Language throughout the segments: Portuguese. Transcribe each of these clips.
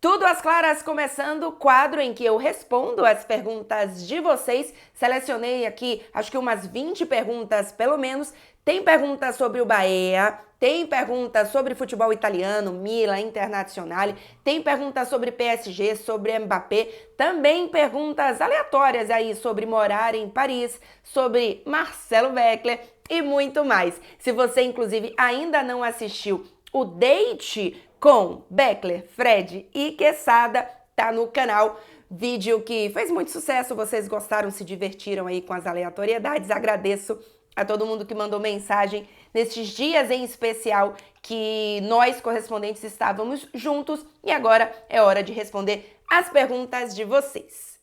Tudo às claras, começando o quadro em que eu respondo as perguntas de vocês. Selecionei aqui, acho que umas 20 perguntas, pelo menos. Tem perguntas sobre o Bahia, tem perguntas sobre futebol italiano, Milan, Internazionale, tem perguntas sobre PSG, sobre Mbappé, também perguntas aleatórias aí sobre morar em Paris, sobre Marcelo Beckler e muito mais. Se você, inclusive, ainda não assistiu o date com Beckler, Fred e Quesada, tá no canal. Vídeo que fez muito sucesso, vocês gostaram, se divertiram aí com as aleatoriedades. Agradeço a todo mundo que mandou mensagem nesses dias em especial que nós, correspondentes, estávamos juntos. E agora é hora de responder as perguntas de vocês.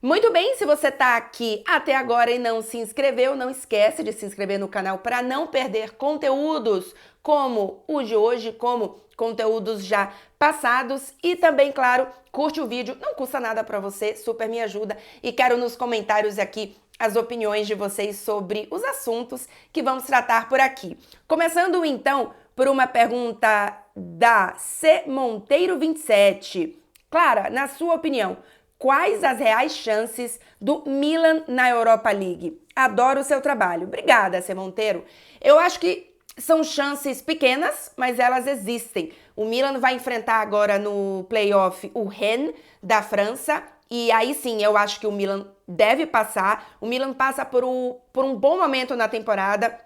Muito bem, se você tá aqui até agora e não se inscreveu, não esquece de se inscrever no canal para não perder conteúdos como o de hoje, como conteúdos já passados e também, claro, curte o vídeo, não custa nada para você, super me ajuda e quero nos comentários aqui as opiniões de vocês sobre os assuntos que vamos tratar por aqui. Começando então por uma pergunta da C. Monteiro 27. Clara, na sua opinião, quais as reais chances do Milan na Europa League? Adoro o seu trabalho. Obrigada, C. Monteiro. Eu acho que são chances pequenas, mas elas existem. O Milan vai enfrentar agora no playoff o Rennes da França. E aí sim, eu acho que o Milan deve passar. O Milan passa por um bom momento na temporada.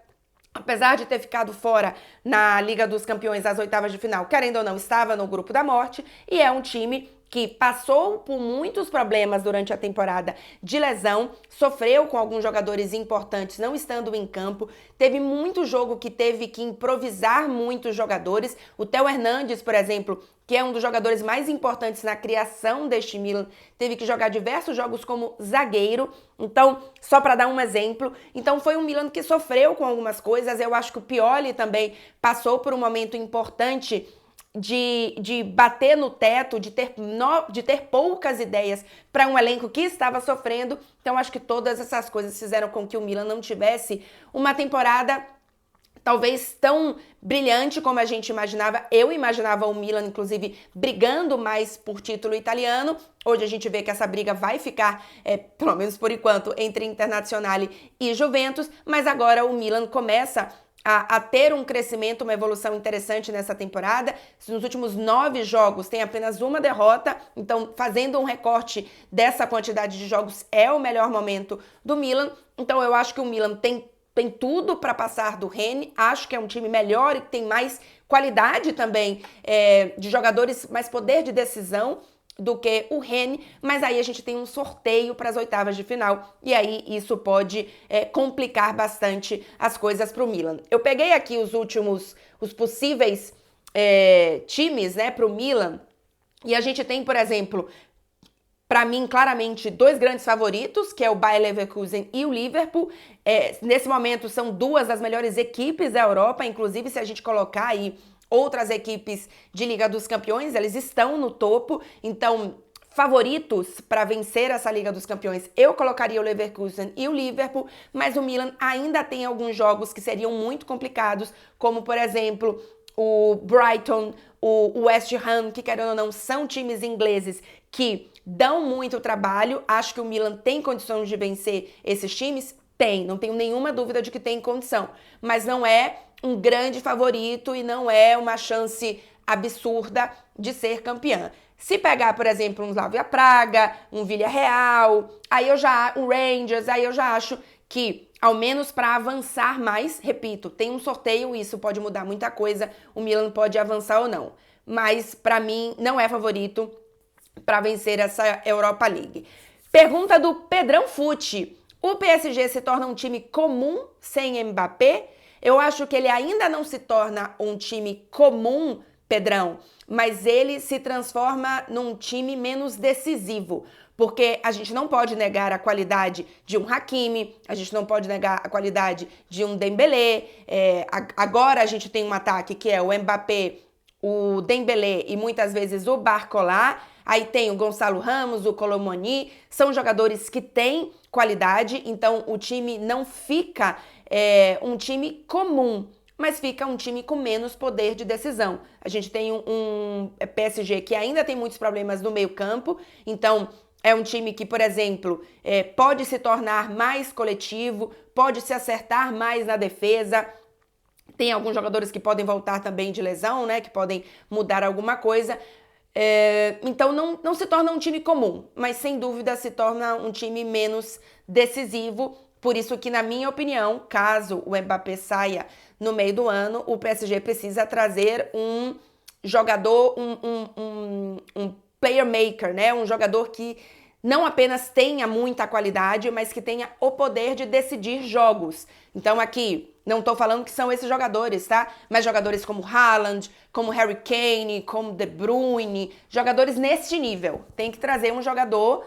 Apesar de ter ficado fora na Liga dos Campeões das oitavas de final, querendo ou não, estava no grupo da morte. E é um time que passou por muitos problemas durante a temporada de lesão, sofreu com alguns jogadores importantes não estando em campo, teve muito jogo que teve que improvisar muitos jogadores. O Theo Hernandes, por exemplo, que é um dos jogadores mais importantes na criação deste Milan, teve que jogar diversos jogos como zagueiro. Então, só para dar um exemplo, então foi um Milan que sofreu com algumas coisas. Eu acho que o Pioli também passou por um momento importante de bater no teto, de ter poucas ideias para um elenco que estava sofrendo. Então, acho que todas essas coisas fizeram com que o Milan não tivesse uma temporada talvez tão brilhante como a gente imaginava. Eu imaginava o Milan, inclusive, brigando mais por título italiano. Hoje a gente vê que essa briga vai ficar, pelo menos por enquanto, entre Internazionale e Juventus, mas agora o Milan começa a ter um crescimento, uma evolução interessante nessa temporada. Nos últimos 9 jogos tem apenas uma derrota, então fazendo um recorte dessa quantidade de jogos é o melhor momento do Milan. Então eu acho que o Milan tem tudo para passar do Rennes, acho que é um time melhor e que tem mais qualidade também de jogadores, mais poder de decisão do que o Rennes, mas aí a gente tem um sorteio para as oitavas de final e aí isso pode complicar bastante as coisas para o Milan. Eu peguei aqui os possíveis times, né, para o Milan e a gente tem, por exemplo, para mim, claramente, 2 grandes favoritos, que é o Bayer Leverkusen e o Liverpool. Nesse momento, são 2 das melhores equipes da Europa, inclusive se a gente colocar aí outras equipes de Liga dos Campeões, eles estão no topo. Então, favoritos para vencer essa Liga dos Campeões, eu colocaria o Leverkusen e o Liverpool, mas o Milan ainda tem alguns jogos que seriam muito complicados, como, por exemplo, o Brighton, o West Ham, que querendo ou não, são times ingleses que dão muito trabalho. Acho que o Milan tem condições de vencer esses times? Tem, não tenho nenhuma dúvida de que tem condição, mas não é um grande favorito e não é uma chance absurda de ser campeã. Se pegar, por exemplo, um Slavia Praga, um Villarreal, um Rangers, aí eu já acho que, ao menos para avançar mais, repito, tem um sorteio, isso pode mudar muita coisa, o Milan pode avançar ou não. Mas, para mim, não é favorito para vencer essa Europa League. Pergunta do Pedrão Fute. O PSG se torna um time comum sem Mbappé? Eu acho que ele ainda não se torna um time comum, Pedrão, mas ele se transforma num time menos decisivo. Porque a gente não pode negar a qualidade de um Hakimi, a gente não pode negar a qualidade de um Dembélé. Agora a gente tem um ataque que é o Mbappé, o Dembélé e muitas vezes o Barcola. Aí tem o Gonçalo Ramos, o Colomoni, são jogadores que têm qualidade, então o time não fica um time comum, mas fica um time com menos poder de decisão. A gente tem um PSG que ainda tem muitos problemas no meio-campo, então é um time que, por exemplo, pode se tornar mais coletivo, pode se acertar mais na defesa. Tem alguns jogadores que podem voltar também de lesão, né? Que podem mudar alguma coisa. Então não se torna um time comum, mas sem dúvida se torna um time menos decisivo. Por isso que, na minha opinião, caso o Mbappé saia no meio do ano, o PSG precisa trazer um jogador, um player maker, né? Um jogador que não apenas tenha muita qualidade, mas que tenha o poder de decidir jogos. Então aqui, não tô falando que são esses jogadores, tá? Mas jogadores como Haaland, como Harry Kane, como De Bruyne, jogadores nesse nível. Tem que trazer um jogador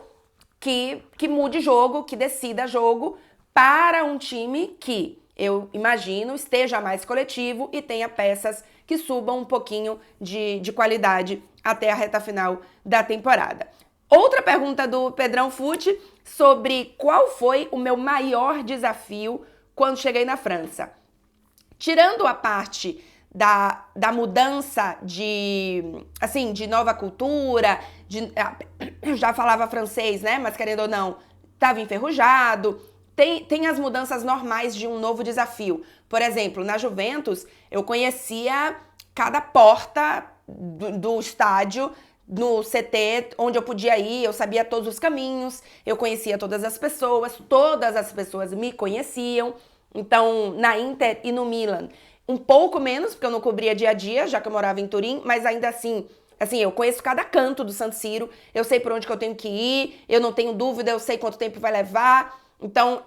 que mude jogo, que decida jogo para um time que, eu imagino, esteja mais coletivo e tenha peças que subam um pouquinho de qualidade até a reta final da temporada. Outra pergunta do Pedrão Fute sobre qual foi o meu maior desafio quando cheguei na França. Tirando a parte da mudança de nova cultura, eu já falava francês, né? Mas querendo ou não, estava enferrujado. Tem as mudanças normais de um novo desafio. Por exemplo, na Juventus, eu conhecia cada porta do estádio, no CT, onde eu podia ir, eu sabia todos os caminhos, eu conhecia todas as pessoas me conheciam. Então, na Inter e no Milan, um pouco menos, porque eu não cobria dia a dia, já que eu morava em Turim, mas ainda assim, eu conheço cada canto do San Siro, eu sei por onde que eu tenho que ir, eu não tenho dúvida, eu sei quanto tempo vai levar. Então,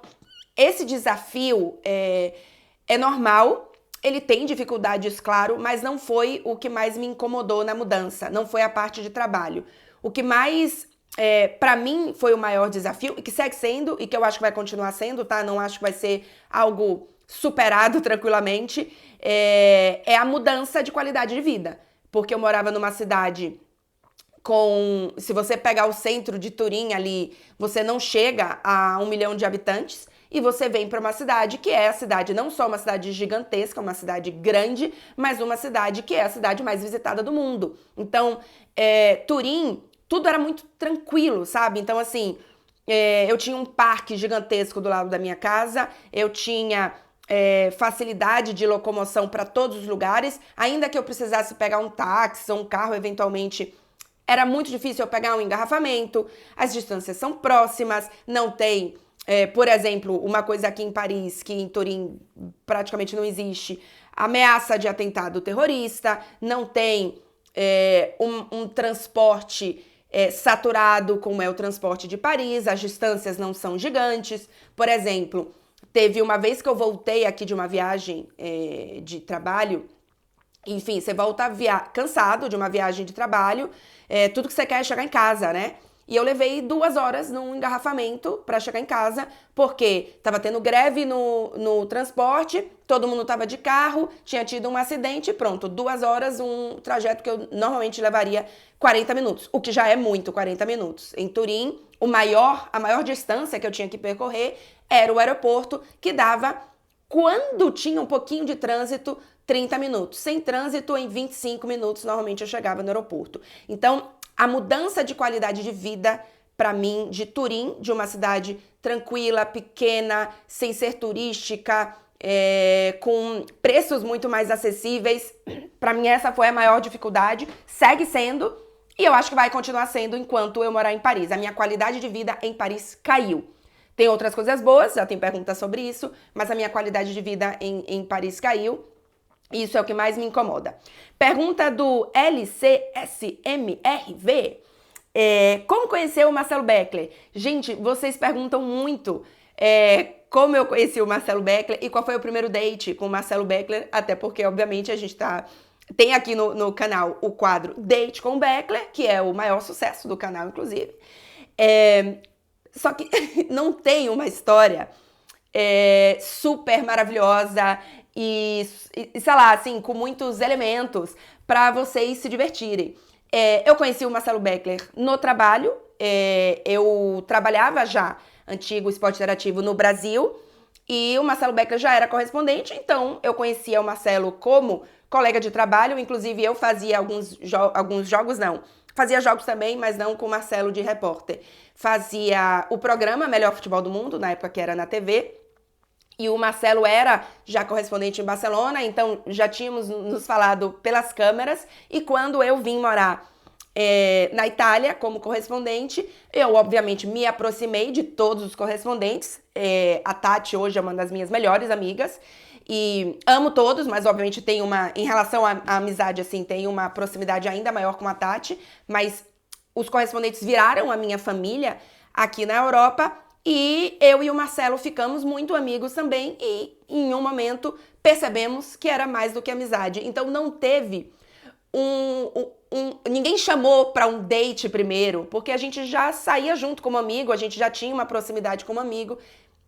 esse desafio é normal. Ele tem dificuldades, claro, mas não foi o que mais me incomodou na mudança. Não foi a parte de trabalho. O que mais, pra mim, foi o maior desafio, e que segue sendo, e que eu acho que vai continuar sendo, tá? Não acho que vai ser algo superado tranquilamente, é a mudança de qualidade de vida. Porque eu morava numa cidade se você pegar o centro de Turim ali, você não chega a 1 milhão de habitantes. E você vem para uma cidade que é a cidade, não só uma cidade gigantesca, uma cidade grande, mas uma cidade que é a cidade mais visitada do mundo. Então, Turim, tudo era muito tranquilo, sabe? Então, assim, eu tinha um parque gigantesco do lado da minha casa, eu tinha facilidade de locomoção para todos os lugares, ainda que eu precisasse pegar um táxi ou um carro, eventualmente, era muito difícil eu pegar um engarrafamento, as distâncias são próximas, não tem... por exemplo, uma coisa aqui em Paris, que em Turim praticamente não existe, ameaça de atentado terrorista, não tem um transporte saturado como é o transporte de Paris, as distâncias não são gigantes. Por exemplo, teve uma vez que eu voltei aqui de uma viagem de trabalho, enfim, você volta cansado de uma viagem de trabalho, tudo que você quer é chegar em casa, né? E eu levei 2 horas num engarrafamento para chegar em casa, porque tava tendo greve no transporte, todo mundo tava de carro, tinha tido um acidente, pronto, 2 horas, um trajeto que eu normalmente levaria 40 minutos, o que já é muito, 40 minutos. Em Turim, a maior distância que eu tinha que percorrer era o aeroporto, que dava, quando tinha um pouquinho de trânsito, 30 minutos. Sem trânsito, em 25 minutos, normalmente eu chegava no aeroporto. Então, a mudança de qualidade de vida, para mim, de Turim, de uma cidade tranquila, pequena, sem ser turística, com preços muito mais acessíveis, para mim essa foi a maior dificuldade, segue sendo, e eu acho que vai continuar sendo enquanto eu morar em Paris. A minha qualidade de vida em Paris caiu. Tem outras coisas boas, já tem perguntas sobre isso, mas a minha qualidade de vida em Paris caiu. Isso é o que mais me incomoda. Pergunta do LCSMRV. Como conhecer o Marcelo Beckler? Gente, vocês perguntam muito como eu conheci o Marcelo Beckler e qual foi o primeiro date com o Marcelo Beckler, até porque, obviamente, a gente tem aqui no canal o quadro Date com o Beckler, que é o maior sucesso do canal, inclusive. Só que não tem uma história super maravilhosa e, sei lá, assim, com muitos elementos para vocês se divertirem. Eu conheci o Marcelo Beckler no trabalho. Eu trabalhava já, antigo Esporte Interativo, no Brasil. E o Marcelo Beckler já era correspondente, então eu conhecia o Marcelo como colega de trabalho. Inclusive, eu fazia alguns jogos, não. Fazia jogos também, mas não com o Marcelo de repórter. Fazia o programa Melhor Futebol do Mundo, na época que era na TV. E o Marcelo era já correspondente em Barcelona, então já tínhamos nos falado pelas câmeras. E quando eu vim morar na Itália como correspondente, eu obviamente me aproximei de todos os correspondentes. A Tati hoje é uma das minhas melhores amigas e amo todos, mas obviamente tem em relação à amizade, assim, tem uma proximidade ainda maior com a Tati, mas os correspondentes viraram a minha família aqui na Europa. E eu e o Marcelo ficamos muito amigos também e em um momento percebemos que era mais do que amizade. Então não teve ninguém chamou para um date primeiro, porque a gente já saía junto como amigo, a gente já tinha uma proximidade como amigo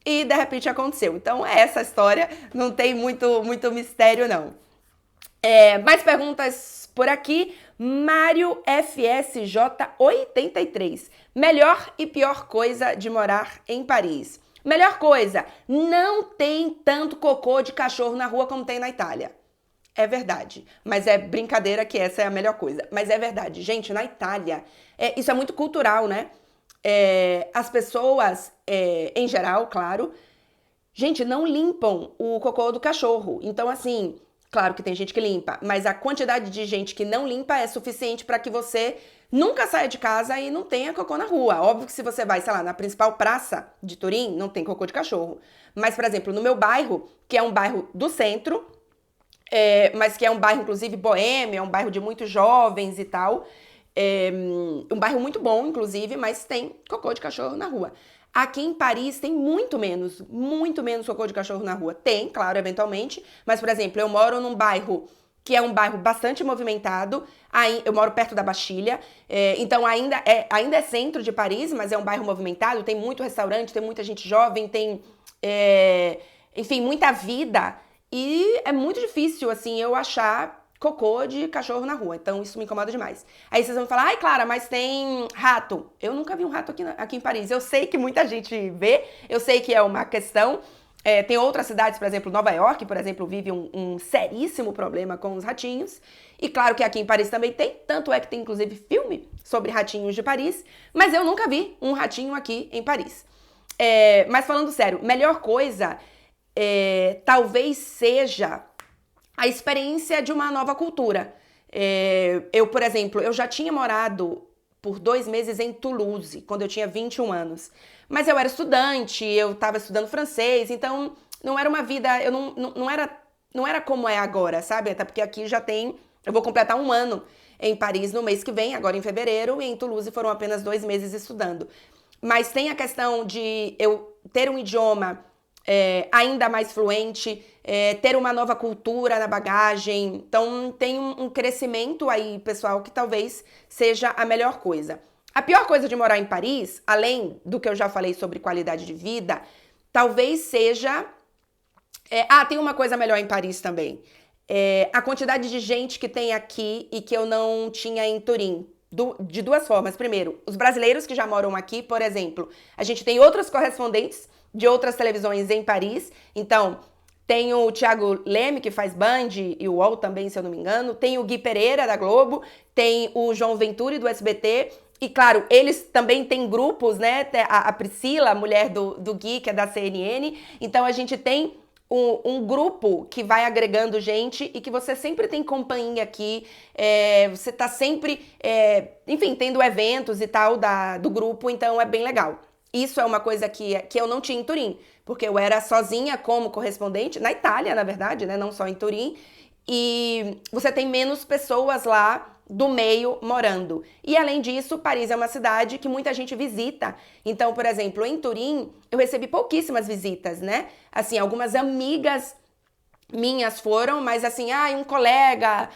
e de repente aconteceu. Então é essa história, não tem muito mistério não. Mais perguntas por aqui. Mário FSJ83. Melhor e pior coisa de morar em Paris. Melhor coisa, não tem tanto cocô de cachorro na rua como tem na Itália. É verdade, mas é brincadeira que essa é a melhor coisa. Mas é verdade, gente, na Itália, isso é muito cultural, né? As pessoas, em geral, claro, gente, não limpam o cocô do cachorro. Então, assim, claro que tem gente que limpa, mas a quantidade de gente que não limpa é suficiente para que você nunca saia de casa e não tenha cocô na rua. Óbvio que se você vai, sei lá, na principal praça de Turim, não tem cocô de cachorro. Mas, por exemplo, no meu bairro, que é um bairro do centro, mas que é um bairro, inclusive, boêmio, é um bairro de muitos jovens e tal, um bairro muito bom, inclusive, mas tem cocô de cachorro na rua. Aqui em Paris tem muito menos cocô de cachorro na rua. Tem, claro, eventualmente, mas, por exemplo, eu moro num bairro que é um bairro bastante movimentado. Eu moro perto da Bastilha, então ainda é centro de Paris, mas é um bairro movimentado, tem muito restaurante, tem muita gente jovem, tem, enfim, muita vida. E é muito difícil, assim, eu achar cocô de cachorro na rua, então isso me incomoda demais. Aí vocês vão falar, ai, Clara, mas tem rato. Eu nunca vi um rato aqui em Paris. Eu sei que muita gente vê, eu sei que é uma questão. Tem outras cidades, por exemplo, Nova York, por exemplo, vive um seríssimo problema com os ratinhos. E claro que aqui em Paris também tem, tanto é que tem inclusive filme sobre ratinhos de Paris, mas eu nunca vi um ratinho aqui em Paris. Mas falando sério, melhor coisa talvez seja a experiência de uma nova cultura. Eu, por exemplo, eu já tinha morado por 2 meses em Toulouse, quando eu tinha 21 anos. Mas eu era estudante, eu estava estudando francês, então não era uma vida, eu não era como é agora, sabe? Até porque aqui eu vou completar 1 ano em Paris no mês que vem, agora em fevereiro, e em Toulouse foram apenas 2 meses estudando. Mas tem a questão de eu ter um idioma ainda mais fluente, ter uma nova cultura na bagagem. Então tem um crescimento aí, pessoal, que talvez seja a melhor coisa. A pior coisa de morar em Paris, além do que eu já falei sobre qualidade de vida, talvez seja... tem uma coisa melhor em Paris também. A quantidade de gente que tem aqui e que eu não tinha em Turim. De 2 formas. Primeiro, os brasileiros que já moram aqui, por exemplo, a gente tem outros correspondentes de outras televisões em Paris. Então, tem o Thiago Leme, que faz Band, e o UOL também, se eu não me engano. Tem o Gui Pereira, da Globo. Tem o João Venturi, do SBT. E, claro, eles também têm grupos, né? A Priscila, a mulher do Gui, que é da CNN. Então, a gente tem um grupo que vai agregando gente e que você sempre tem companhia aqui. Você tá sempre, enfim, tendo eventos e tal do grupo. Então, é bem legal. Isso é uma coisa que eu não tinha em Turim, porque eu era sozinha como correspondente, na Itália, na verdade, né? Não só em Turim. E você tem menos pessoas lá do meio morando. E além disso, Paris é uma cidade que muita gente visita. Então, por exemplo, em Turim, eu recebi pouquíssimas visitas, né? Assim, algumas amigas minhas foram, mas assim, um colega,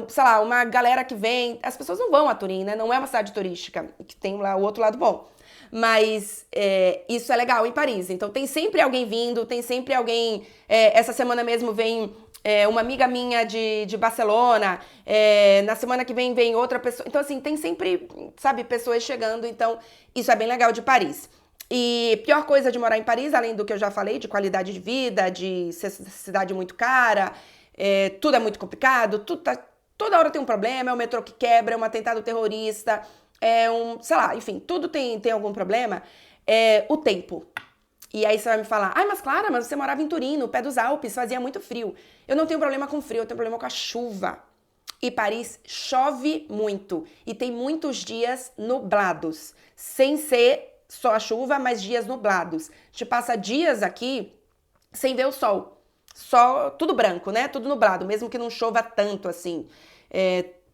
sei lá, uma galera que vem. As pessoas não vão a Turim, né? Não é uma cidade turística, que tem lá o outro lado bom. Mas isso é legal em Paris. Então tem sempre alguém vindo, tem sempre alguém... essa semana mesmo vem uma amiga minha de Barcelona, na semana que vem outra pessoa. Então, assim, tem sempre, sabe, pessoas chegando, então isso é bem legal de Paris. E pior coisa de morar em Paris, além do que eu já falei, de qualidade de vida, de ser cidade muito cara, tudo é muito complicado, toda hora tem um problema, é o metrô que quebra, é um atentado terrorista, sei lá, enfim, tudo tem algum problema, o tempo. E aí você vai me falar, mas Clara, mas você morava em Turim, no pé dos Alpes, fazia muito frio. Eu não tenho problema com frio, eu tenho problema com a chuva. E Paris chove muito e tem muitos dias nublados, sem ser só a chuva, mas dias nublados. A gente passa dias aqui sem ver o sol, só tudo branco, né? Tudo nublado, mesmo que não chova tanto assim,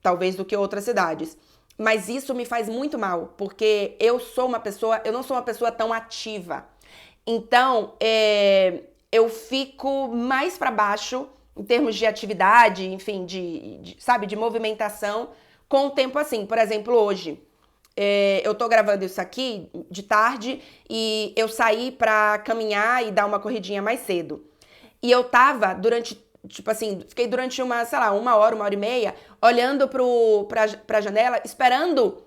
talvez do que outras cidades. Mas isso me faz muito mal, porque eu não sou uma pessoa tão ativa. Então, eu fico mais para baixo em termos de atividade, enfim, sabe, de movimentação com o tempo assim. Por exemplo, hoje, eu tô gravando isso aqui de tarde e eu saí pra caminhar e dar uma corridinha mais cedo. E eu tava fiquei durante uma hora e meia, olhando pra janela, esperando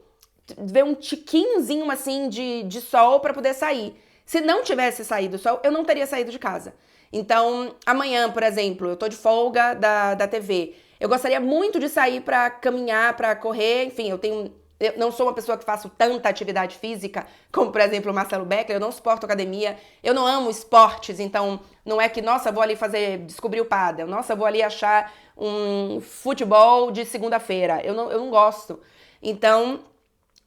ver um tiquinhozinho assim de sol pra poder sair. Se não tivesse saído o sol, eu não teria saído de casa. Então, amanhã, por exemplo, eu tô de folga da TV. Eu gostaria muito de sair pra caminhar, pra correr, enfim, eu não sou uma pessoa que faço tanta atividade física, como, por exemplo, o Marcelo Becker, eu não suporto academia, eu não amo esportes, então não é que, nossa, vou ali descobrir o pádel, nossa, vou ali achar um futebol de segunda-feira, eu não gosto. Então,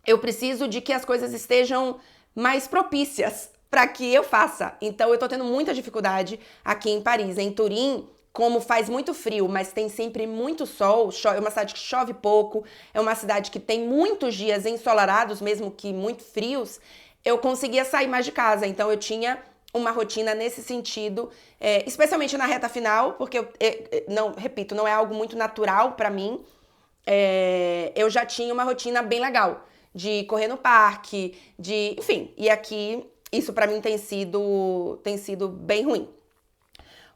eu preciso de que as coisas estejam mais propícias para que eu faça. Então eu tô tendo muita dificuldade aqui em Paris. Em Turim, como faz muito frio, mas tem sempre muito sol, é uma cidade que chove pouco, é uma cidade que tem muitos dias ensolarados, mesmo que muito frios, eu conseguia sair mais de casa. Então eu tinha uma rotina nesse sentido, especialmente na reta final, porque repito, não é algo muito natural para mim. Eu já tinha uma rotina bem legal de correr no parque, enfim, e aqui isso pra mim tem sido bem ruim.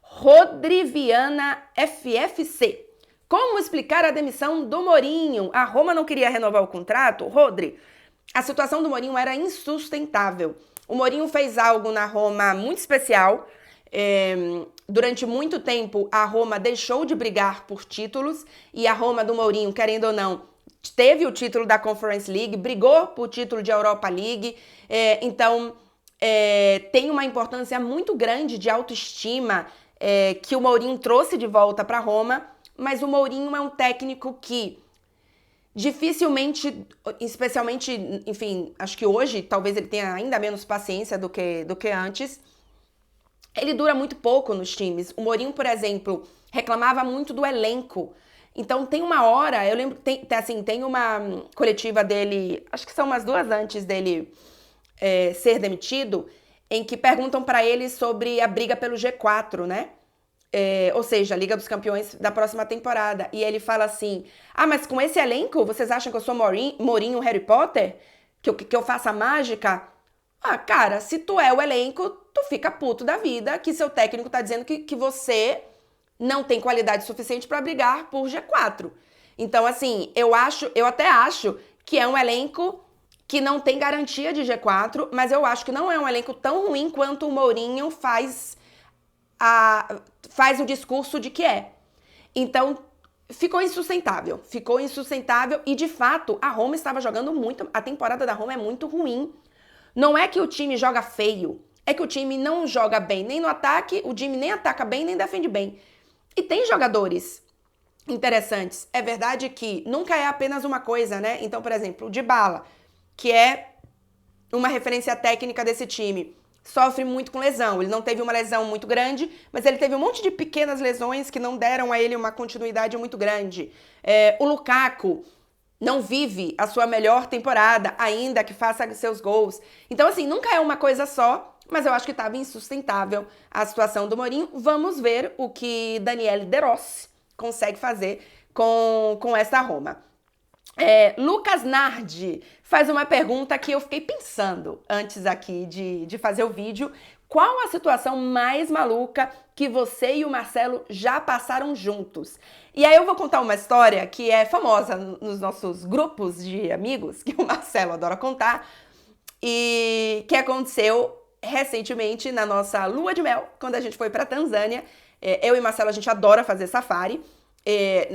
Rodriviana FFC. Como explicar a demissão do Mourinho? A Roma não queria renovar o contrato? Rodri, a situação do Mourinho era insustentável. O Mourinho fez algo na Roma muito especial. Durante muito tempo, a Roma deixou de brigar por títulos e a Roma do Mourinho, querendo ou não, teve o título da Conference League, brigou por título de Europa League. Então, tem uma importância muito grande de autoestima que o Mourinho trouxe de volta para Roma, mas o Mourinho é um técnico que dificilmente, especialmente, enfim, acho que hoje talvez ele tenha ainda menos paciência do que antes, ele dura muito pouco nos times. O Mourinho, por exemplo, reclamava muito do elenco. Então tem uma hora, eu lembro, tem uma coletiva dele, acho que são umas 2 antes dele ser demitido, em que perguntam para ele sobre a briga pelo G4, né? Ou seja, a Liga dos Campeões da próxima temporada. E ele fala assim, mas com esse elenco, vocês acham que eu sou Mourinho Harry Potter? Que eu faça mágica? Cara, se tu é o elenco, tu fica puto da vida que seu técnico tá dizendo que você não tem qualidade suficiente para brigar por G4. Então, assim, eu até acho que é um elenco que não tem garantia de G4, mas eu acho que não é um elenco tão ruim quanto o Mourinho faz o discurso de que é. Então, ficou insustentável e, de fato, a Roma estava jogando muito, a temporada da Roma é muito ruim. Não é que o time joga feio, é que o time não joga bem nem no ataque, o time nem ataca bem, nem defende bem. E tem jogadores interessantes. É verdade que nunca é apenas uma coisa, né? Então, por exemplo, o Dybala, que é uma referência técnica desse time, sofre muito com lesão. Ele não teve uma lesão muito grande, mas ele teve um monte de pequenas lesões que não deram a ele uma continuidade muito grande. O Lukaku não vive a sua melhor temporada, ainda que faça seus gols. Então, assim, nunca é uma coisa só, mas eu acho que estava insustentável a situação do Mourinho. Vamos ver o que Daniele De Rossi consegue fazer com essa Roma. Lucas Nardi faz uma pergunta que eu fiquei pensando antes aqui de fazer o vídeo. Qual a situação mais maluca que você e o Marcelo já passaram juntos? E aí eu vou contar uma história que é famosa nos nossos grupos de amigos, que o Marcelo adora contar, e que aconteceu recentemente na nossa lua de mel, quando a gente foi pra Tanzânia. Eu e Marcelo, a gente adora fazer safari.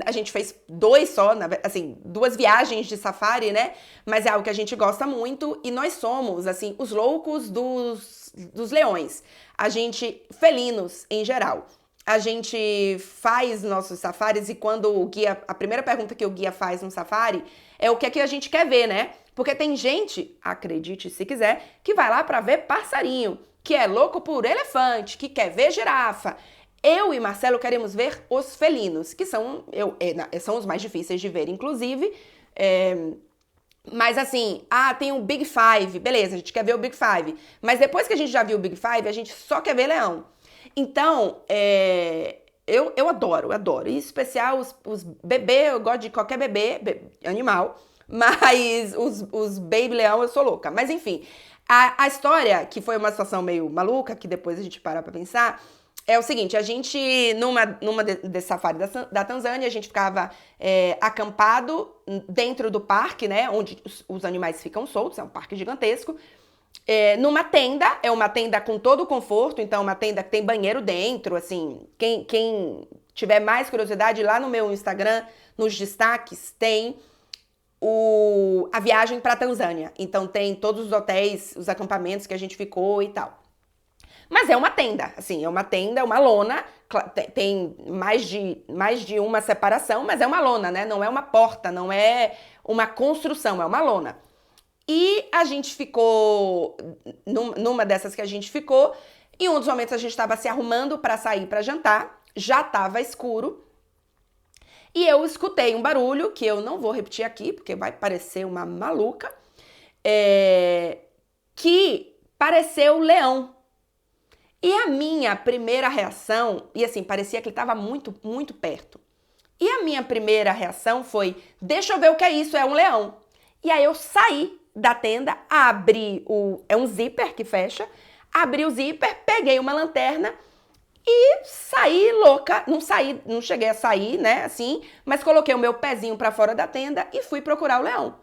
A gente fez duas viagens de safari, né? Mas é algo que a gente gosta muito e nós somos, assim, os loucos dos leões. A gente, felinos em geral. A gente faz nossos safaris e quando o guia, a primeira pergunta que o guia faz no safari é o que é que a gente quer ver, né? Porque tem gente, acredite se quiser, que vai lá pra ver passarinho, que é louco por elefante, que quer ver girafa. Eu e Marcelo queremos ver os felinos, que são os mais difíceis de ver, inclusive. Mas assim, tem o Big Five, beleza, a gente quer ver o Big Five. Mas depois que a gente já viu o Big Five, a gente só quer ver leão. Então, eu adoro. Em especial os bebês, eu gosto de qualquer bebê animal. Mas os baby leão eu sou louca. Mas enfim, a história, que foi uma situação meio maluca, que depois a gente para pra pensar, é o seguinte: a gente, numa desse safari da Tanzânia, a gente ficava acampado dentro do parque, né? Onde os animais ficam soltos, é um parque gigantesco. Numa tenda, é uma tenda com todo o conforto, então uma tenda que tem banheiro dentro, assim. Quem tiver mais curiosidade, lá no meu Instagram, nos destaques, tem a viagem pra Tanzânia. Então tem todos os hotéis, os acampamentos que a gente ficou e tal. Mas é uma tenda, assim, é uma tenda, uma lona, tem mais de uma separação, mas é uma lona, né? Não é uma porta, não é uma construção, é uma lona. E a gente ficou, numa dessas que a gente ficou, em um dos momentos a gente estava se arrumando para sair para jantar, já estava escuro, e eu escutei um barulho, que eu não vou repetir aqui, porque vai parecer uma maluca, que pareceu leão. E a minha primeira reação, e assim, parecia que ele estava muito, muito perto. E a minha primeira reação foi, deixa eu ver o que é isso, é um leão. E aí eu saí da tenda, abri é um zíper que fecha, abri o zíper, peguei uma lanterna e saí louca. Não cheguei a sair, né, assim, mas coloquei o meu pezinho pra fora da tenda e fui procurar o leão.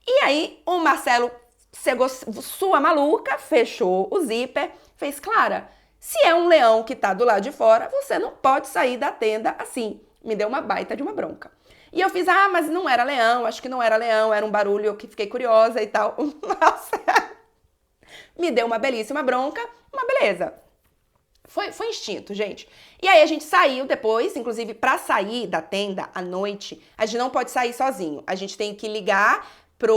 E aí o Marcelo cegou sua maluca, fechou o zíper, fez: Clara, se é um leão que tá do lado de fora, você não pode sair da tenda assim. Me deu uma baita de uma bronca. E eu fiz: mas não era leão, acho que não era leão, era um barulho, eu que fiquei curiosa e tal. Nossa, me deu uma belíssima bronca, uma beleza. Foi instinto, gente. E aí a gente saiu depois, inclusive pra sair da tenda à noite, a gente não pode sair sozinho. A gente tem que ligar para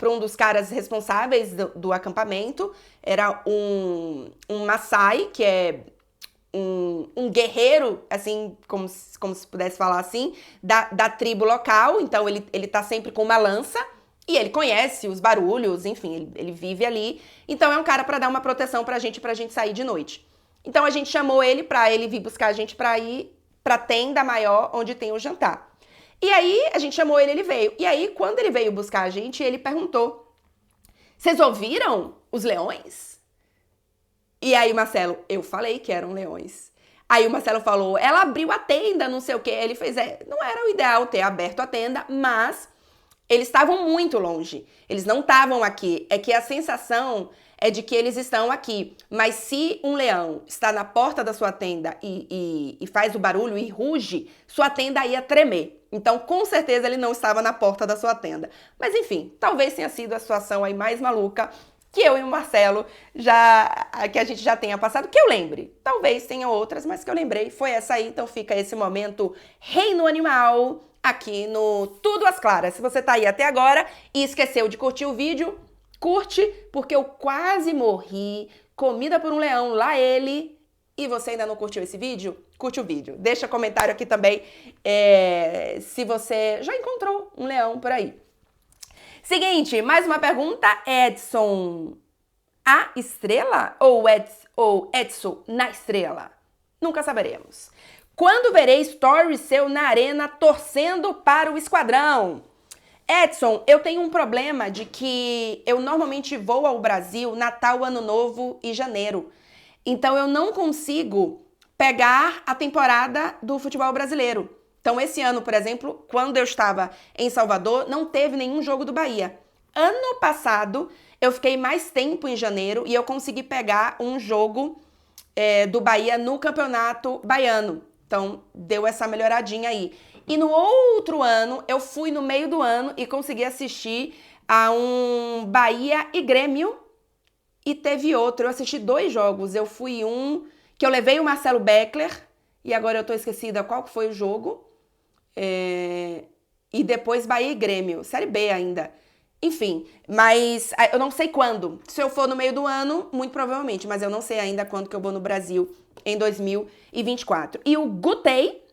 um dos caras responsáveis do acampamento. Era um Maasai, que é um guerreiro, assim, como se pudesse falar assim, da tribo local. Então ele tá sempre com uma lança e ele conhece os barulhos, enfim, ele vive ali. Então é um cara para dar uma proteção pra gente sair de noite. Então a gente chamou ele pra ele vir buscar a gente pra ir pra tenda maior onde tem o jantar. E aí a gente chamou ele veio. E aí quando ele veio buscar a gente, ele perguntou: vocês ouviram os leões? E aí Marcelo: eu falei que eram leões. Aí o Marcelo falou: ela abriu a tenda, não sei o quê. Ele fez: não era o ideal ter aberto a tenda, mas eles estavam muito longe. Eles não estavam aqui. É que a sensação é de que eles estão aqui. Mas se um leão está na porta da sua tenda e faz o barulho e ruge, sua tenda ia tremer. Então, com certeza, ele não estava na porta da sua tenda. Mas, enfim, talvez tenha sido a situação aí mais maluca que eu e o Marcelo que a gente já tenha passado, que eu lembre. Talvez tenha outras, mas que eu lembrei foi essa aí. Então fica esse momento Reino Animal aqui no Tudo às Claras. Se você tá aí até agora e esqueceu de curtir o vídeo, curte, porque eu quase morri, comida por um leão, lá ele, e você ainda não curtiu esse vídeo? Curte o vídeo. Deixa comentário aqui também se você já encontrou um leão por aí. Seguinte, mais uma pergunta. Edson a estrela ou Edson na estrela? Nunca saberemos. Quando verei story seu na arena torcendo para o esquadrão? Edson, eu tenho um problema de que eu normalmente vou ao Brasil Natal, Ano Novo e Janeiro. Então eu não consigo pegar a temporada do futebol brasileiro. Então esse ano, por exemplo, quando eu estava em Salvador, não teve nenhum jogo do Bahia. Ano passado, eu fiquei mais tempo em janeiro e eu consegui pegar um jogo do Bahia no Campeonato Baiano. Então, deu essa melhoradinha aí. E no outro ano, eu fui no meio do ano e consegui assistir a um Bahia e Grêmio. E teve outro, eu assisti 2 jogos. Eu fui um que eu levei o Marcelo Beckler, e agora eu tô esquecida qual que foi o jogo. E depois Bahia e Grêmio, Série B ainda. Enfim, mas eu não sei quando. Se eu for no meio do ano, muito provavelmente, mas eu não sei ainda quando que eu vou no Brasil em 2024. E o Gutei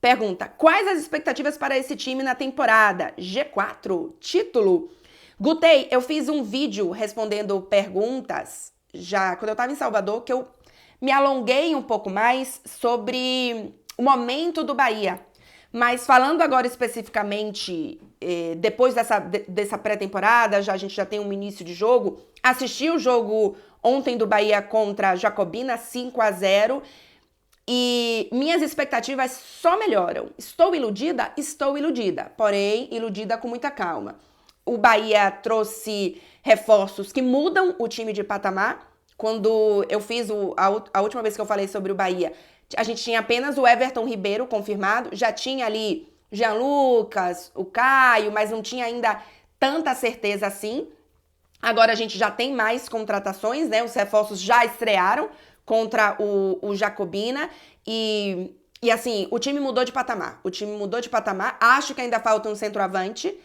pergunta: quais as expectativas para esse time na temporada? G4, título. Gutei, eu fiz um vídeo respondendo perguntas já quando eu estava em Salvador, que eu me alonguei um pouco mais sobre o momento do Bahia. Mas falando agora especificamente, depois dessa pré-temporada, a gente já tem um início de jogo. Assisti o jogo ontem do Bahia contra a Jacobina, 5-0. E minhas expectativas só melhoram. Estou iludida? Estou iludida. Porém, iludida com muita calma. O Bahia trouxe reforços que mudam o time de patamar. Quando eu fiz a última vez que eu falei sobre o Bahia, a gente tinha apenas o Everton Ribeiro confirmado, já tinha ali Jean Lucas, o Caio, mas não tinha ainda tanta certeza assim. Agora a gente já tem mais contratações, né? Os reforços já estrearam contra o Jacobina e assim, o time mudou de patamar. O time mudou de patamar. Acho que ainda falta um centroavante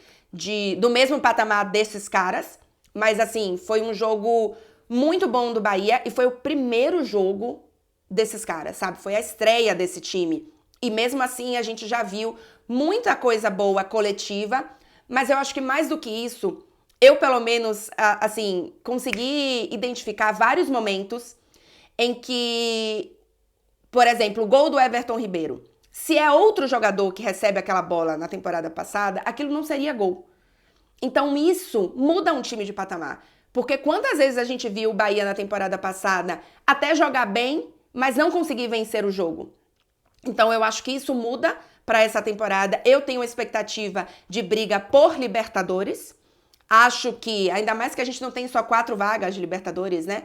do mesmo patamar desses caras, mas assim, foi um jogo muito bom do Bahia e foi o primeiro jogo desses caras, sabe? Foi a estreia desse time. E mesmo assim a gente já viu muita coisa boa coletiva, mas eu acho que mais do que isso, eu pelo menos, assim, consegui identificar vários momentos em que, por exemplo, o gol do Everton Ribeiro. Se é outro jogador que recebe aquela bola na temporada passada, aquilo não seria gol. Então isso muda um time de patamar. Porque quantas vezes a gente viu o Bahia na temporada passada até jogar bem, mas não conseguir vencer o jogo? Então eu acho que isso muda para essa temporada. Eu tenho expectativa de briga por Libertadores. Acho que, ainda mais que a gente não tem só 4 vagas de Libertadores, né?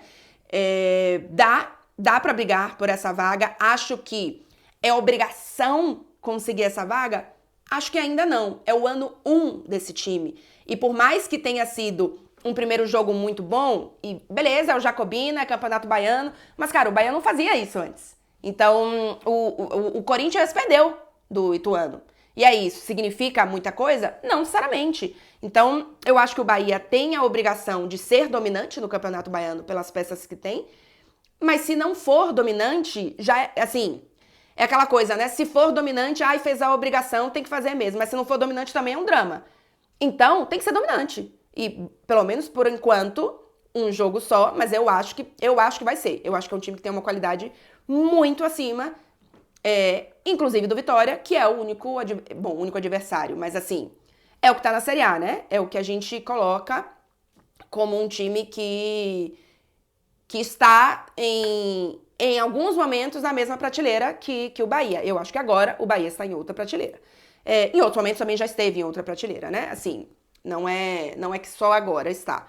Dá para brigar por essa vaga. Acho que é obrigação conseguir essa vaga? Acho que ainda não. É o ano 1 desse time. E por mais que tenha sido um primeiro jogo muito bom, e beleza, é o Jacobina, é Campeonato Baiano, mas, cara, o Bahia não fazia isso antes. Então, o Corinthians perdeu do Ituano. E aí, isso significa muita coisa? Não necessariamente. Então, eu acho que o Bahia tem a obrigação de ser dominante no Campeonato Baiano pelas peças que tem, mas se não for dominante, já é, assim, é aquela coisa, né? Se for dominante, fez a obrigação, tem que fazer mesmo. Mas se não for dominante, também é um drama. Então, tem que ser dominante. E, pelo menos por enquanto, um jogo só, mas eu acho que vai ser. Eu acho que é um time que tem uma qualidade muito acima, inclusive do Vitória, que é o único adversário. Mas, assim, é o que tá na Série A, né? É o que a gente coloca como um time que está em alguns momentos na mesma prateleira que o Bahia. Eu acho que agora o Bahia está em outra prateleira. Em outros momentos também já esteve em outra prateleira, né? Assim, não é que só agora está.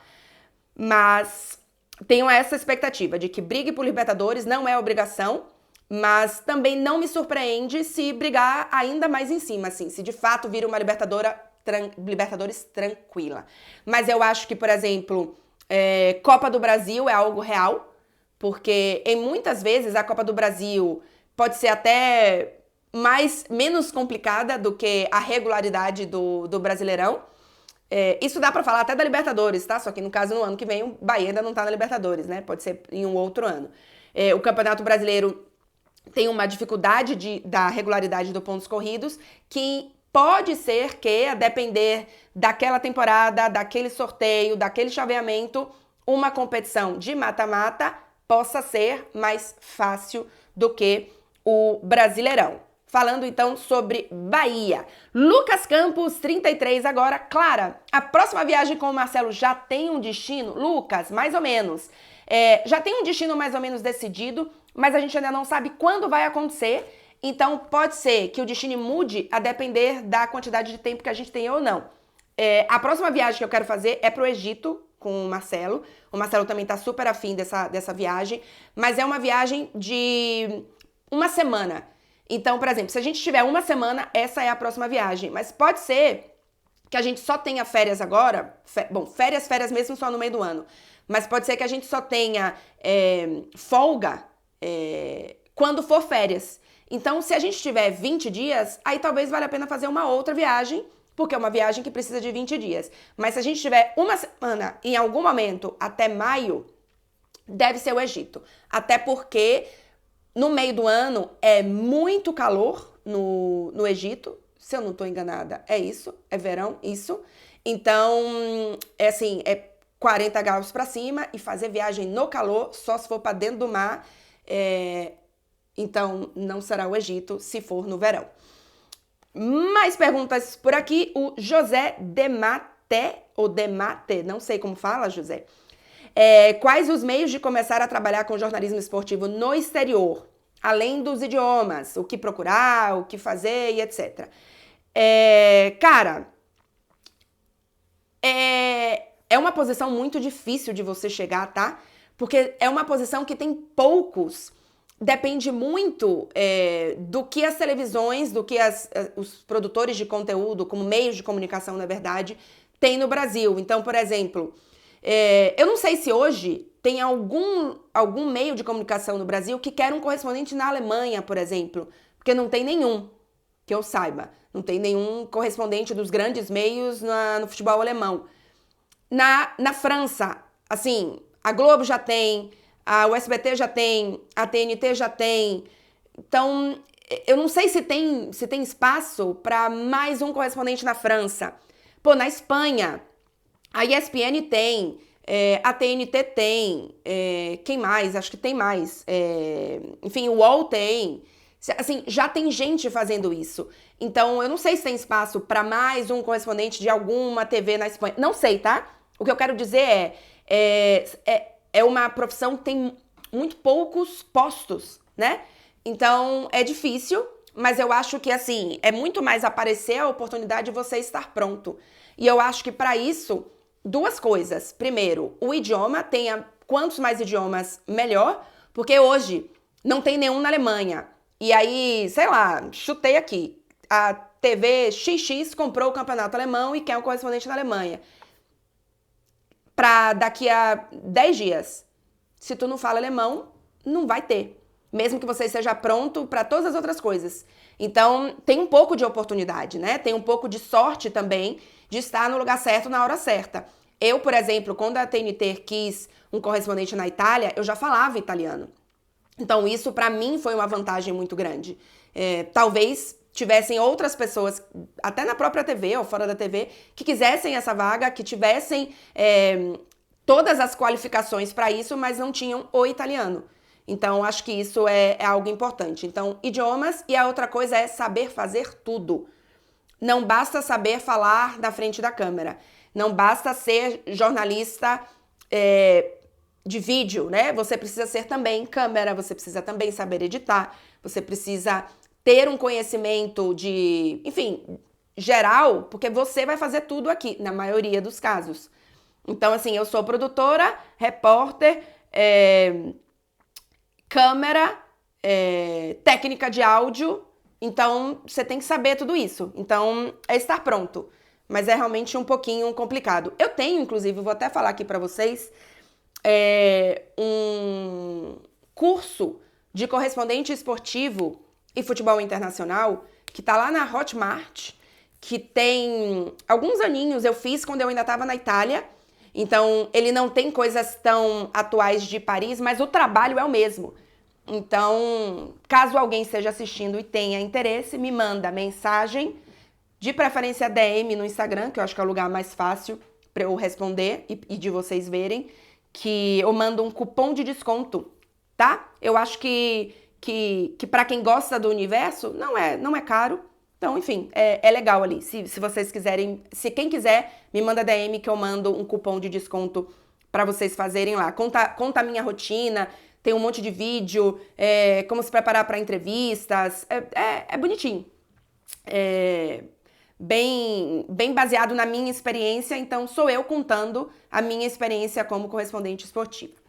Mas tenho essa expectativa de que brigue por Libertadores, não é obrigação, mas também não me surpreende se brigar ainda mais em cima, assim, se de fato vira uma Libertadores tranquila. Mas eu acho que, por exemplo, Copa do Brasil é algo real, porque em muitas vezes a Copa do Brasil pode ser até menos complicada do que a regularidade do Brasileirão. Isso dá pra falar até da Libertadores, tá? Só que no caso, no ano que vem, o Bahia ainda não tá na Libertadores, né? Pode ser em um outro ano. O Campeonato Brasileiro tem uma dificuldade da regularidade dos pontos corridos, que pode ser que, a depender daquela temporada, daquele sorteio, daquele chaveamento, uma competição de mata-mata possa ser mais fácil do que o Brasileirão. Falando então sobre Bahia. Lucas Campos, 33 agora. Clara, a próxima viagem com o Marcelo já tem um destino? Lucas, mais ou menos. Já tem um destino mais ou menos decidido, mas a gente ainda não sabe quando vai acontecer. Então pode ser que o destino mude a depender da quantidade de tempo que a gente tem ou não. A próxima viagem que eu quero fazer é pro Egito com o Marcelo. O Marcelo também tá super afim dessa viagem, mas é uma viagem de uma semana. Então, por exemplo, se a gente tiver uma semana, essa é a próxima viagem. Mas pode ser que a gente só tenha férias agora. Férias mesmo só no meio do ano. Mas pode ser que a gente só tenha folga quando for férias. Então, se a gente tiver 20 dias, aí talvez valha a pena fazer uma outra viagem, porque é uma viagem que precisa de 20 dias. Mas se a gente tiver uma semana, em algum momento, até maio, deve ser o Egito. Até porque no meio do ano é muito calor no Egito. Se eu não tô enganada, é isso. É verão, isso. Então, é 40 graus pra cima e fazer viagem no calor, só se for pra dentro do mar. Então, não será o Egito se for no verão. Mais perguntas por aqui. O José Demate, não sei como fala, José. Quais os meios de começar a trabalhar com jornalismo esportivo no exterior? Além dos idiomas, o que procurar, o que fazer e etc. Cara, é uma posição muito difícil de você chegar, tá? Porque é uma posição que tem poucos. Depende muito do que as televisões, do que os produtores de conteúdo, como meios de comunicação, na verdade, têm no Brasil. Então, por exemplo, eu não sei se hoje tem algum meio de comunicação no Brasil que quer um correspondente na Alemanha, por exemplo, porque não tem nenhum, que eu saiba. Não tem nenhum correspondente dos grandes meios no futebol alemão. Na França, assim, a Globo já tem, o SBT já tem, a TNT já tem. Então, eu não sei se tem espaço para mais um correspondente na França. Pô, na Espanha, a ESPN tem, a TNT tem, quem mais? Acho que tem mais. Enfim, o UOL tem. Assim, já tem gente fazendo isso. Então, eu não sei se tem espaço para mais um correspondente de alguma TV na Espanha. Não sei, tá? O que eu quero dizer é uma profissão que tem muito poucos postos, né? Então, é difícil, mas eu acho que, assim, é muito mais aparecer a oportunidade de você estar pronto. E eu acho que, para isso, duas coisas. Primeiro, o idioma, tenha quantos mais idiomas, melhor, porque hoje não tem nenhum na Alemanha. E aí, sei lá, chutei aqui, a TV XX comprou o campeonato alemão e quer um correspondente na Alemanha. Para daqui a 10 dias. Se tu não fala alemão, não vai ter. Mesmo que você esteja pronto para todas as outras coisas. Então, tem um pouco de oportunidade, né? Tem um pouco de sorte também de estar no lugar certo na hora certa. Eu, por exemplo, quando a TNT quis um correspondente na Itália, eu já falava italiano. Então, isso para mim foi uma vantagem muito grande. Talvez tivessem outras pessoas, até na própria TV ou fora da TV, que quisessem essa vaga, que tivessem todas as qualificações para isso, mas não tinham o italiano. Então, acho que isso é algo importante. Então, idiomas, e a outra coisa é saber fazer tudo. Não basta saber falar na frente da câmera. Não basta ser jornalista de vídeo, né? Você precisa ser também câmera, você precisa também saber editar, você precisa ter um conhecimento enfim, geral, porque você vai fazer tudo aqui, na maioria dos casos. Então, assim, eu sou produtora, repórter, câmera, técnica de áudio, então você tem que saber tudo isso. Então, é estar pronto, mas é realmente um pouquinho complicado. Eu tenho, inclusive, vou até falar aqui pra vocês, um curso de correspondente esportivo e futebol internacional, que tá lá na Hotmart, que tem alguns aninhos, eu fiz quando eu ainda estava na Itália. Então, ele não tem coisas tão atuais de Paris, mas o trabalho é o mesmo. Então, caso alguém esteja assistindo e tenha interesse, me manda mensagem, de preferência DM no Instagram, que eu acho que é o lugar mais fácil para eu responder e de vocês verem, que eu mando um cupom de desconto, tá? Eu acho que que para quem gosta do universo, não é caro. Então, enfim, é legal ali. Se vocês quiserem, se quem quiser, me manda DM que eu mando um cupom de desconto para vocês fazerem lá. Conta a minha rotina, tem um monte de vídeo, como se preparar para entrevistas. É bonitinho. Bem baseado na minha experiência, então sou eu contando a minha experiência como correspondente esportiva.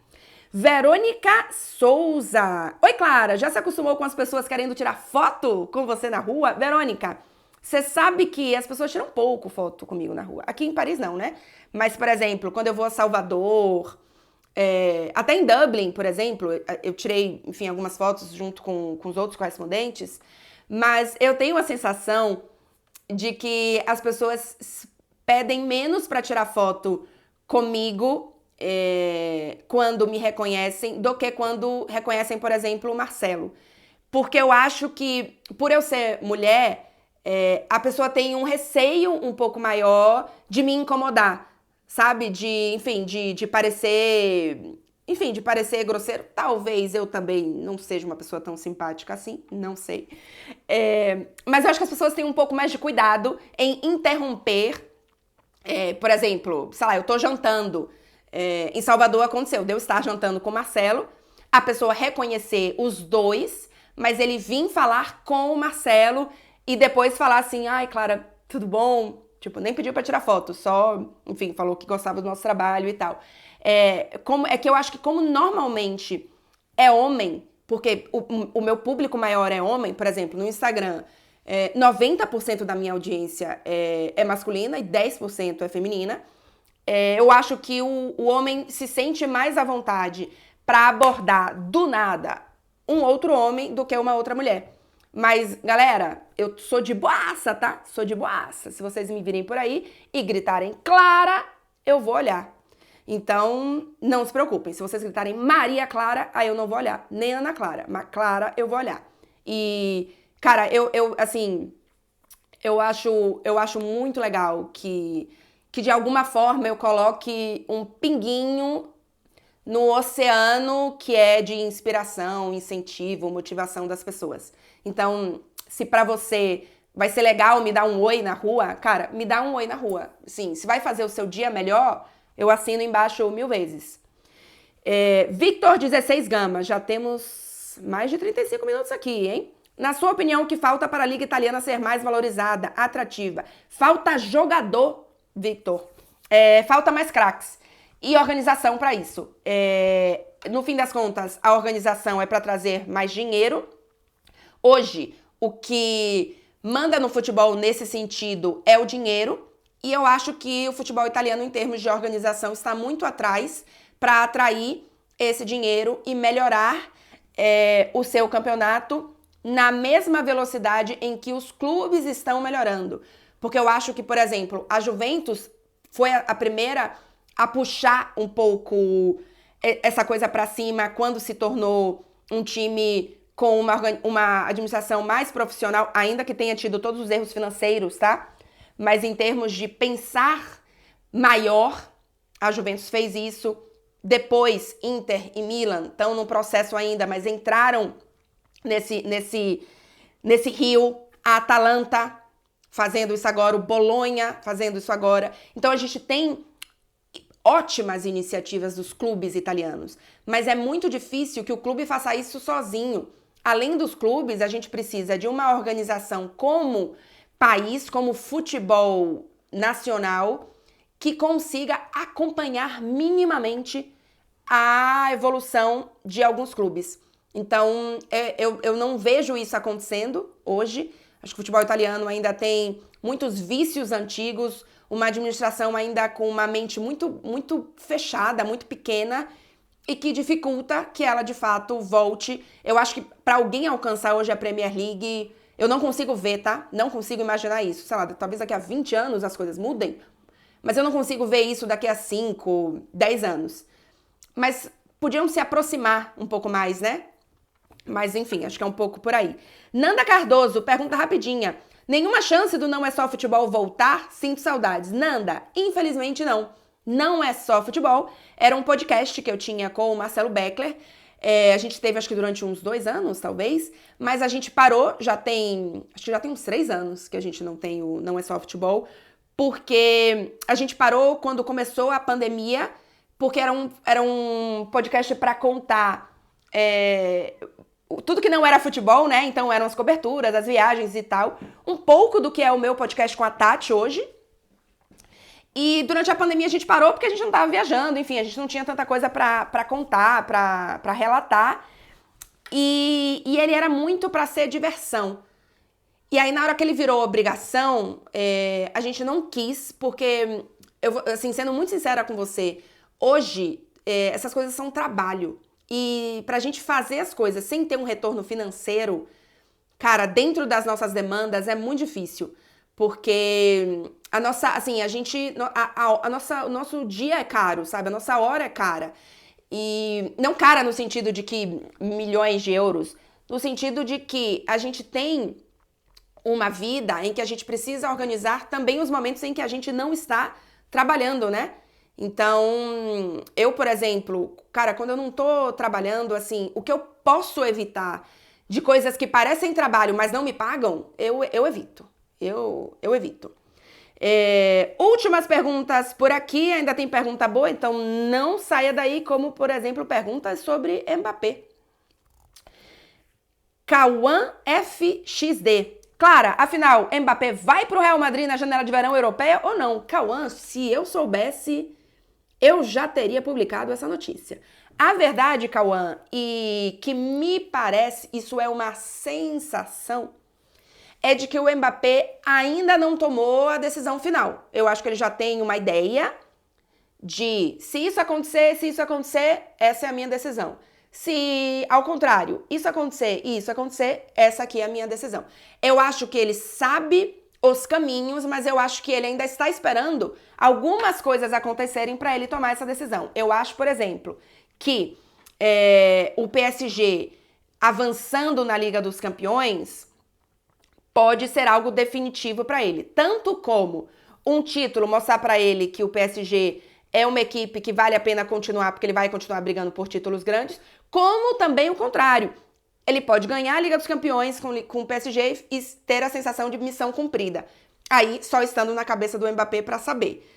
Verônica Souza. Oi, Clara, já se acostumou com as pessoas querendo tirar foto com você na rua? Verônica, você sabe que as pessoas tiram pouco foto comigo na rua. Aqui em Paris não, né? Mas, por exemplo, quando eu vou a Salvador, até em Dublin, por exemplo, eu tirei, enfim, algumas fotos junto com os outros correspondentes, mas eu tenho a sensação de que as pessoas pedem menos para tirar foto comigo quando me reconhecem do que quando reconhecem, por exemplo, o Marcelo. Porque eu acho que, por eu ser mulher, a pessoa tem um receio um pouco maior de me incomodar, sabe? De parecer... Enfim, de parecer grosseiro. Talvez eu também não seja uma pessoa tão simpática assim, não sei. Mas eu acho que as pessoas têm um pouco mais de cuidado em interromper. Por exemplo, sei lá, eu tô jantando. Em Salvador aconteceu de eu estar jantando com o Marcelo, a pessoa reconhecer os dois, mas ele vir falar com o Marcelo e depois falar assim, ai, Clara, tudo bom? Tipo, nem pediu pra tirar foto, só, enfim, falou que gostava do nosso trabalho e tal. É que eu acho que como normalmente é homem, porque o meu público maior é homem, por exemplo, no Instagram, 90% da minha audiência é masculina e 10% é feminina. Eu acho que o homem se sente mais à vontade pra abordar do nada um outro homem do que uma outra mulher. Mas, galera, eu sou de boaça, tá? Sou de boaça. Se vocês me virem por aí e gritarem Clara, eu vou olhar. Então, não se preocupem. Se vocês gritarem Maria Clara, aí eu não vou olhar. Nem Ana Clara. Mas Clara, eu vou olhar. E, cara, eu acho muito legal que de alguma forma eu coloque um pinguinho no oceano que é de inspiração, incentivo, motivação das pessoas. Então, se pra você vai ser legal me dar um oi na rua, cara, me dá um oi na rua. Sim, se vai fazer o seu dia melhor, eu assino embaixo 1000 vezes. Victor 16 Gama, já temos mais de 35 minutos aqui, hein? Na sua opinião, o que falta para a Liga Italiana ser mais valorizada, atrativa? Falta jogador, Victor. Falta mais craques. E organização para isso. No fim das contas, a organização é para trazer mais dinheiro. Hoje, o que manda no futebol nesse sentido é o dinheiro. E eu acho que o futebol italiano, em termos de organização, está muito atrás para atrair esse dinheiro e melhorar o seu campeonato na mesma velocidade em que os clubes estão melhorando. Porque eu acho que, por exemplo, a Juventus foi a primeira a puxar um pouco essa coisa para cima quando se tornou um time com uma administração mais profissional, ainda que tenha tido todos os erros financeiros, tá? Mas em termos de pensar maior, a Juventus fez isso. Depois, Inter e Milan estão no processo ainda, mas entraram nesse rio. A Atalanta fazendo isso agora, o Bolonha fazendo isso agora. Então a gente tem ótimas iniciativas dos clubes italianos, mas é muito difícil que o clube faça isso sozinho. Além dos clubes, a gente precisa de uma organização como país, como futebol nacional, que consiga acompanhar minimamente a evolução de alguns clubes. Então, eu não vejo isso acontecendo hoje. Acho que o futebol italiano ainda tem muitos vícios antigos, uma administração ainda com uma mente muito, muito fechada, muito pequena, e que dificulta que ela, de fato, volte. Eu acho que para alguém alcançar hoje a Premier League, eu não consigo ver, tá? Não consigo imaginar isso. Sei lá, talvez daqui a 20 anos as coisas mudem, mas eu não consigo ver isso daqui a 5, 10 anos. Mas podiam se aproximar um pouco mais, né? Mas enfim, acho que é um pouco por aí. Nanda Cardoso, pergunta rapidinha. Nenhuma chance do Não É Só Futebol voltar? Sinto saudades. Nanda, infelizmente não. Não é só futebol. Era um podcast que eu tinha com o Marcelo Beckler. A gente teve, acho que durante uns 2 anos, talvez, mas a gente parou, acho que já tem uns 3 anos que a gente não tem o Não É Só Futebol, porque a gente parou quando começou a pandemia, porque era um podcast para contar tudo que não era futebol, né? Então eram as coberturas, as viagens e tal. Um pouco do que é o meu podcast com a Tati hoje. E durante a pandemia a gente parou porque a gente não tava viajando, enfim, a gente não tinha tanta coisa pra contar, pra relatar. E ele era muito pra ser diversão. E aí, na hora que ele virou obrigação, a gente não quis, porque, assim, sendo muito sincera com você, hoje, essas coisas são trabalho. E pra gente fazer as coisas sem ter um retorno financeiro, cara, dentro das nossas demandas é muito difícil. Porque a nossa, assim, o nosso dia é caro, sabe? A nossa hora é cara. E não cara no sentido de que milhões de euros, no sentido de que a gente tem uma vida em que a gente precisa organizar também os momentos em que a gente não está trabalhando, né? Então, eu, por exemplo, cara, quando eu não tô trabalhando, assim, o que eu posso evitar de coisas que parecem trabalho, mas não me pagam, eu evito. Eu evito. Últimas perguntas por aqui, ainda tem pergunta boa, então não saia daí, como, por exemplo, perguntas sobre Mbappé. Cauã FXD. Clara, afinal, Mbappé vai pro Real Madrid na janela de verão europeia ou não? Cauã, se eu soubesse, eu já teria publicado essa notícia. A verdade, Cauã, e que me parece, isso é uma sensação, é de que o Mbappé ainda não tomou a decisão final. Eu acho que ele já tem uma ideia de se isso acontecer, essa é a minha decisão. Se, ao contrário, isso acontecer e isso acontecer, essa aqui é a minha decisão. Eu acho que ele sabe os caminhos, mas eu acho que ele ainda está esperando algumas coisas acontecerem para ele tomar essa decisão. Eu acho, por exemplo, que o PSG avançando na Liga dos Campeões pode ser algo definitivo para ele. Tanto como um título mostrar para ele que o PSG é uma equipe que vale a pena continuar, porque ele vai continuar brigando por títulos grandes, como também o contrário. Ele pode ganhar a Liga dos Campeões com o PSG e ter a sensação de missão cumprida. Aí, só estando na cabeça do Mbappé para saber.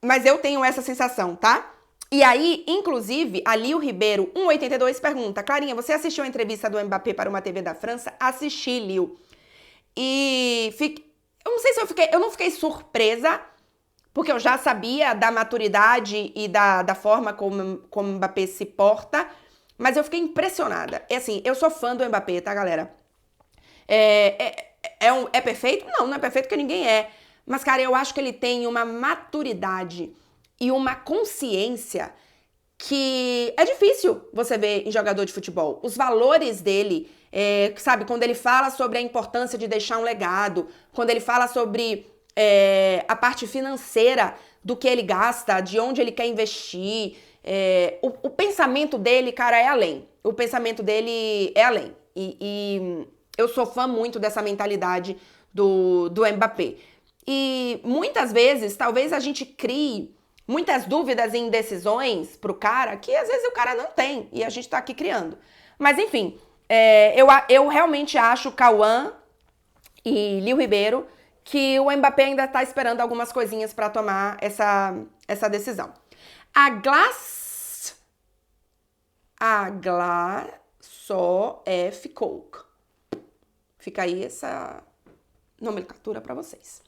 Mas eu tenho essa sensação, tá? E aí, inclusive, a Lil Ribeiro 182 pergunta: Clarinha, você assistiu a entrevista do Mbappé para uma TV da França? Assisti, Lil. E eu não sei se eu não fiquei surpresa, porque eu já sabia da maturidade e da forma como o Mbappé se porta, mas eu fiquei impressionada. Assim, eu sou fã do Mbappé, tá, galera? É perfeito? Não é perfeito, porque ninguém é. Mas, cara, eu acho que ele tem uma maturidade e uma consciência que é difícil você ver em jogador de futebol. Os valores dele, sabe, quando ele fala sobre a importância de deixar um legado, quando ele fala sobre a parte financeira do que ele gasta, de onde ele quer investir, o pensamento dele, cara, é além. O pensamento dele é além. E eu sou fã muito dessa mentalidade do Mbappé. E muitas vezes, talvez a gente crie muitas dúvidas e indecisões pro cara, que às vezes o cara não tem, e a gente tá aqui criando. Mas enfim, eu realmente acho, Cauã e Lil Ribeiro, que o Mbappé ainda tá esperando algumas coisinhas pra tomar essa decisão. A só F Coke. Fica aí essa nomenclatura pra vocês.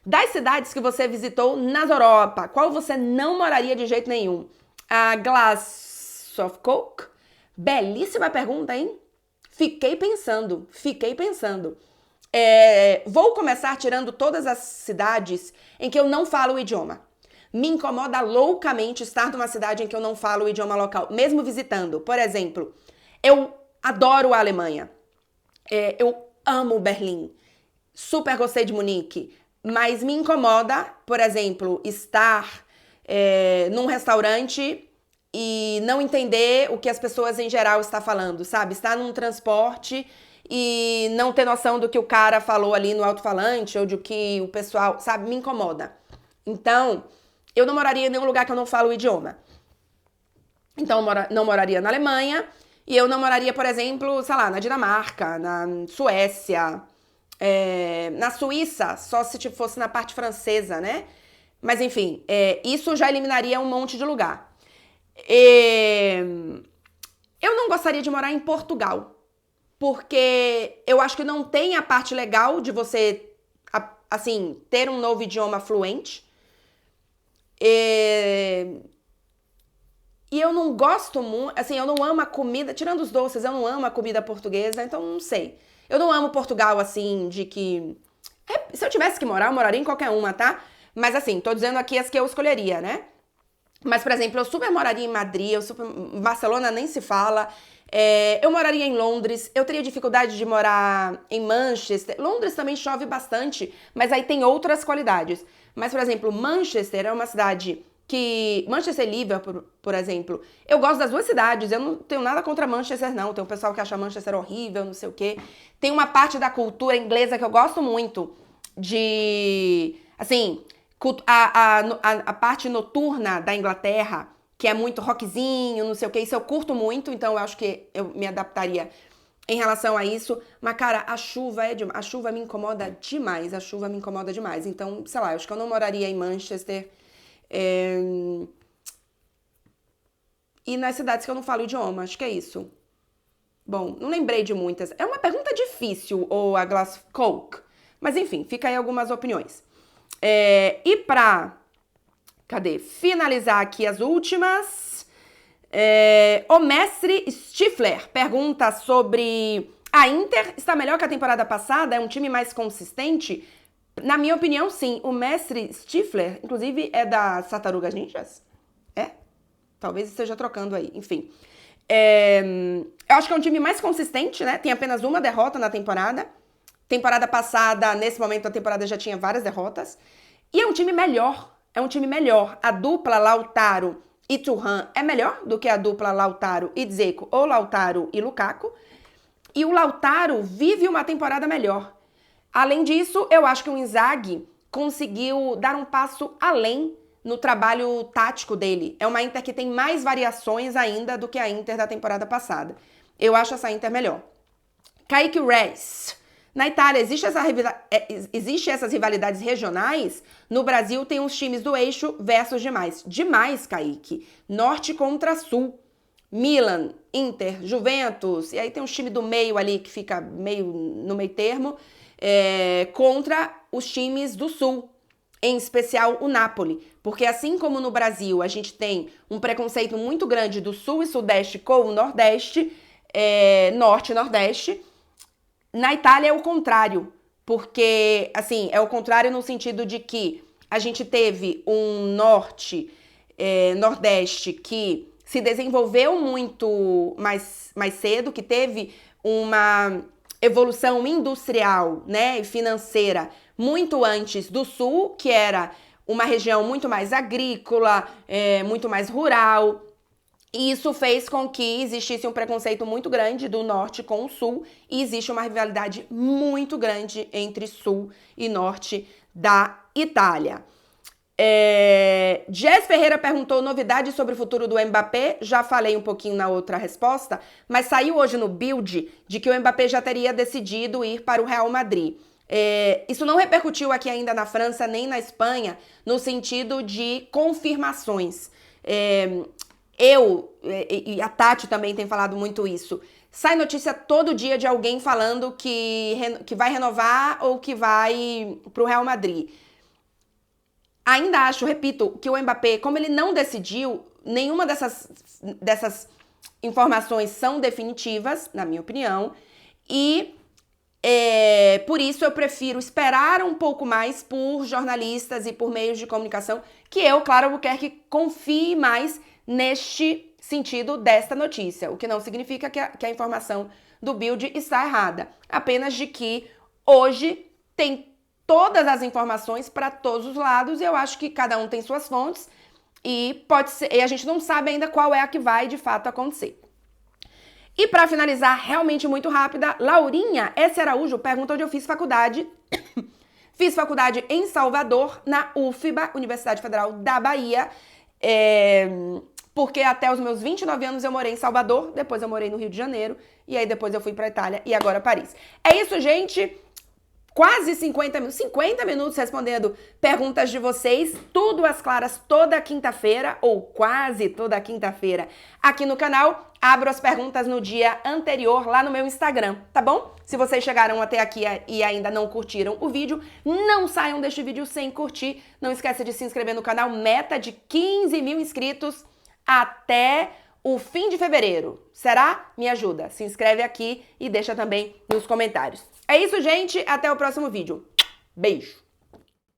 Das cidades que você visitou nas Europa, qual você não moraria de jeito nenhum? A Glass of Coke? Belíssima pergunta, hein? Fiquei pensando. Vou começar tirando todas as cidades em que eu não falo o idioma. Me incomoda loucamente estar numa cidade em que eu não falo o idioma local, mesmo visitando. Por exemplo, eu adoro a Alemanha. Eu amo Berlim. Super gostei de Munique. Mas me incomoda, por exemplo, estar num restaurante e não entender o que as pessoas em geral estão falando, sabe? Estar num transporte e não ter noção do que o cara falou ali no alto-falante ou do que o pessoal, sabe? Me incomoda. Então, eu não moraria em nenhum lugar que eu não falo o idioma. Então eu não moraria na Alemanha e eu não moraria, por exemplo, sei lá, na Dinamarca, na Suécia, na Suíça, só se fosse na parte francesa, né? Mas enfim, isso já eliminaria um monte de lugar. Eu não gostaria de morar em Portugal, porque eu acho que não tem a parte legal de você, assim, ter um novo idioma fluente. E eu não gosto muito, assim, eu não amo a comida, tirando os doces, eu não amo a comida portuguesa, então não sei. Eu não amo Portugal, assim, de que... se eu tivesse que morar, eu moraria em qualquer uma, tá? Mas assim, tô dizendo aqui as que eu escolheria, né? Mas, por exemplo, eu super moraria em Madrid, Barcelona nem se fala. Eu moraria em Londres, eu teria dificuldade de morar em Manchester. Londres também chove bastante, mas aí tem outras qualidades. Mas, por exemplo, Manchester é uma cidade que... Manchester e Liverpool, por exemplo. Eu gosto das duas cidades, eu não tenho nada contra Manchester, não. Tem um pessoal que acha Manchester horrível, não sei o quê. Tem uma parte da cultura inglesa que eu gosto muito de... Assim... A parte noturna da Inglaterra, que é muito rockzinho, não sei o que, isso eu curto muito, então eu acho que eu me adaptaria em relação a isso. Mas, cara, a chuva me incomoda demais, Então, sei lá, eu acho que eu não moraria em Manchester. E nas cidades que eu não falo idioma, acho que é isso. Bom, não lembrei de muitas. É uma pergunta difícil, ou a Glasgow. Mas enfim, fica aí algumas opiniões. E pra finalizar aqui as últimas, o mestre Stifler pergunta sobre a Inter está melhor que a temporada passada? É um time mais consistente? Na minha opinião, sim. O mestre Stifler, inclusive, é da Tartarugas Ninjas? Talvez esteja trocando aí, enfim. Eu acho que é um time mais consistente, né? Tem apenas uma derrota na temporada. Temporada passada, nesse momento da temporada, já tinha várias derrotas. E é um time melhor. A dupla Lautaro e Thuram é melhor do que a dupla Lautaro e Dzeko ou Lautaro e Lukaku. E o Lautaro vive uma temporada melhor. Além disso, eu acho que o Inzaghi conseguiu dar um passo além no trabalho tático dele. É uma Inter que tem mais variações ainda do que a Inter da temporada passada. Eu acho essa Inter melhor. Kaique Reis. Na Itália, existe essas rivalidades regionais? No Brasil, tem uns times do eixo versus demais. Demais, Kaique. Norte contra Sul. Milan, Inter, Juventus. E aí tem uns times do meio ali, que fica meio no meio termo. Contra os times do Sul. Em especial o Napoli. Porque assim como no Brasil, a gente tem um preconceito muito grande do Sul e Sudeste com o Nordeste, Norte e Nordeste... Na Itália é o contrário, porque, assim, é o contrário no sentido de que a gente teve um Nordeste que se desenvolveu muito mais cedo, que teve uma evolução industrial, né, e financeira muito antes do Sul, que era uma região muito mais agrícola, muito mais rural. E isso fez com que existisse um preconceito muito grande do Norte com o Sul e existe uma rivalidade muito grande entre Sul e Norte da Itália. Jess Ferreira perguntou novidades sobre o futuro do Mbappé. Já falei um pouquinho na outra resposta, mas saiu hoje no Bild de que o Mbappé já teria decidido ir para o Real Madrid. Isso não repercutiu aqui ainda na França nem na Espanha no sentido de confirmações. E a Tati também tem falado muito isso. Sai notícia todo dia de alguém falando que vai renovar ou que vai pro Real Madrid. Ainda acho, repito, que o Mbappé, como ele não decidiu, nenhuma dessas informações são definitivas, na minha opinião. E por isso eu prefiro esperar um pouco mais por jornalistas e por meios de comunicação que eu, Clara Albuquerque, confie mais neste sentido desta notícia, o que não significa que a informação do Bild está errada, apenas de que hoje tem todas as informações para todos os lados e eu acho que cada um tem suas fontes e pode ser, e a gente não sabe ainda qual é a que vai de fato acontecer. E para finalizar, realmente muito rápida, Laurinha S. Araújo pergunta onde eu fiz faculdade. Fiz faculdade em Salvador, na UFBA, Universidade Federal da Bahia. porque até os meus 29 anos eu morei em Salvador, depois eu morei no Rio de Janeiro, e aí depois eu fui pra Itália e agora Paris. É isso, gente. Quase 50 minutos respondendo perguntas de vocês, tudo às claras toda quinta-feira, ou quase toda quinta-feira, aqui no canal. Abro as perguntas no dia anterior lá no meu Instagram, tá bom? Se vocês chegaram até aqui e ainda não curtiram o vídeo, não saiam deste vídeo sem curtir. Não esqueça de se inscrever no canal, meta de 15 mil inscritos até o fim de fevereiro. Será? Me ajuda. Se inscreve aqui e deixa também nos comentários. É isso, gente. Até o próximo vídeo. Beijo!